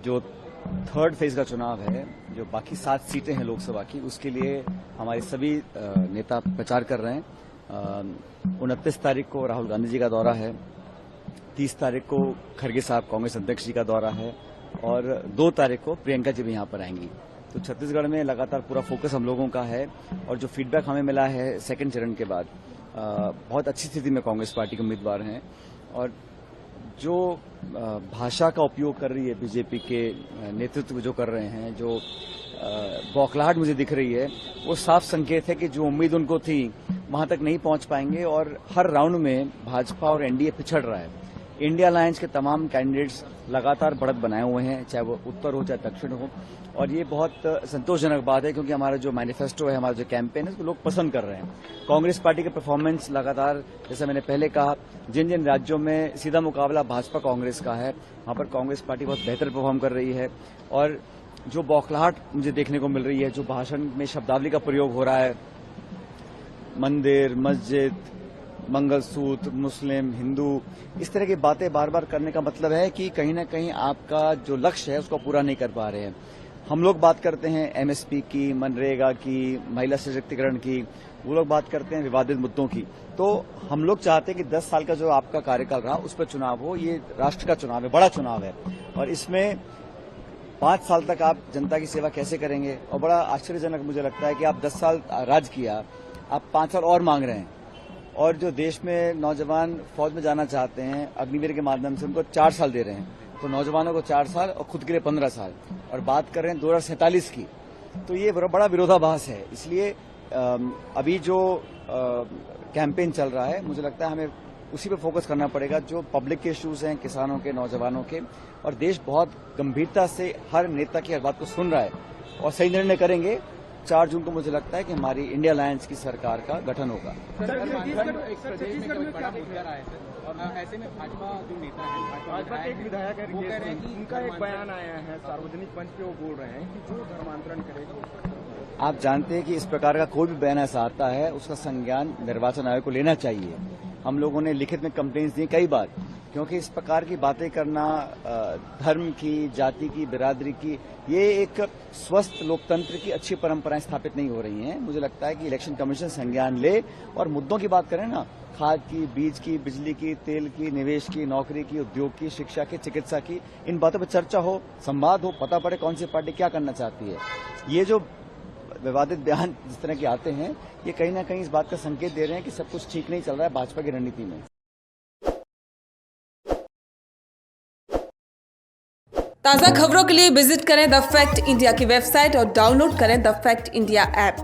जो third phase का चुनाव है, जो बाकी 7 सीटें हैं लोकसभा की, उसके लिए हमारे सभी नेता प्रचार कर रहे हैं। 29 तारीख को राहुल गांधी जी का दौरा है, 30 तारीख को खड़गे साहब कांग्रेस अध्यक्ष जी का दौरा है और 2 तारीख को प्रियंका जी भी यहां पर आएंगी। तो छत्तीसगढ़ में लगातार पूरा फोकस हम लोगों का है और जो फीडबैक हमें मिला है सेकंड चरण के बाद, बहुत अच्छी स्थिति में कांग्रेस पार्टी के उम्मीदवार हैं और जो भाषा का उपयोग कर रही है बीजेपी के नेतृत्व जो कर रहे हैं, जो बौखलाहट मुझे दिख रही है, वो साफ संकेत है कि जो उम्मीद उनको थी वहां तक नहीं पहुंच पाएंगे और हर राउंड में भाजपा और एनडीए पिछड़ रहा है। इंडिया अलायंस के तमाम कैंडिडेट्स लगातार बढ़त बनाए हुए हैं, चाहे वो उत्तर हो चाहे दक्षिण हो, और ये बहुत संतोषजनक बात है क्योंकि हमारा जो मैनिफेस्टो है, हमारा जो कैंपेन है, उसको लोग पसंद कर रहे हैं। कांग्रेस पार्टी का परफॉर्मेंस लगातार, जैसे मैंने पहले कहा, जिन जिन राज्यों में सीधा मुकाबला भाजपा कांग्रेस का है, वहां पर कांग्रेस पार्टी बहुत बेहतर परफॉर्म कर रही है। और जो बौखलाहट मुझे देखने को मिल रही है, जो भाषण में शब्दावली का प्रयोग हो रहा है, मंदिर, मस्जिद, मंगलसूत्र, मुस्लिम, हिंदू, इस तरह की बातें बार बार करने का मतलब है कि कहीं ना कहीं आपका जो लक्ष्य है उसको पूरा नहीं कर पा रहे हैं। हम लोग बात करते हैं एमएसपी की, मनरेगा की, महिला सशक्तिकरण की, वो लोग बात करते हैं विवादित मुद्दों की। तो हम लोग चाहते हैं कि 10 साल का जो आपका कार्यकाल रहा उस पर चुनाव हो। ये राष्ट्र का चुनाव है, बड़ा चुनाव है और इसमें 5 साल तक आप जनता की सेवा कैसे करेंगे। और बड़ा आश्चर्यजनक मुझे लगता है कि आप 10 साल राज किया, आप 5 साल और मांग रहे हैं। और जो देश में नौजवान फौज में जाना चाहते हैं, अग्निवीर के माध्यम से उनको 4 साल दे रहे हैं, तो नौजवानों को 4 साल और खुद के लिए 15 साल, और बात कर रहे हैं 2047 की। तो ये बड़ा विरोधाभास है। इसलिए अभी जो कैंपेन चल रहा है, मुझे लगता है हमें उसी पे फोकस करना पड़ेगा, जो पब्लिक के इश्यूज हैं, किसानों के, नौजवानों के। और देश बहुत गंभीरता से हर नेता की हर बात को सुन रहा है और सही निर्णय करेंगे। 4 जून को मुझे लगता है कि हमारी इंडिया अलायंस की सरकार का गठन होगा। छत्तीसगढ़ में क्या मुद्दा रहा है सर? और ऐसे में भाजपा जो नेता है, भाजपा के एक विधायक है, वो कह रहे हैं कि उनका एक बयान आया है सार्वजनिक मंच पे, वो बोल रहे हैं कि जो धर्मांतरण करेगा। आप जानते हैं कि इस प्रकार का कोई भी बयान ऐसा आता है, उसका संज्ञान निर्वाचन आयोग को लेना चाहिए। हम लोगों ने लिखित में कंप्लेंट्स दी कई बार, क्योंकि इस प्रकार की बातें करना धर्म की, जाति की, बिरादरी की, ये एक स्वस्थ लोकतंत्र की अच्छी परंपराएं स्थापित नहीं हो रही हैं। मुझे लगता है कि इलेक्शन कमीशन संज्ञान ले और मुद्दों की बात करें ना, खाद की, बीज की, बिजली की, तेल की, निवेश की, नौकरी की, उद्योग की, शिक्षा की, चिकित्सा की, इन बातों पर चर्चा हो, संवाद हो, पता पड़े कौन सी पार्टी क्या करना चाहती है। ये जो विवादित बयान जिस तरह के आते हैं, ये कहीं ना कहीं इस बात का संकेत दे रहे हैं कि सब कुछ ठीक नहीं चल रहा है भाजपा की रणनीति में। ताज़ा खबरों के लिए विजिट करें द फैक्ट इंडिया की वेबसाइट और डाउनलोड करें द फैक्ट इंडिया ऐप।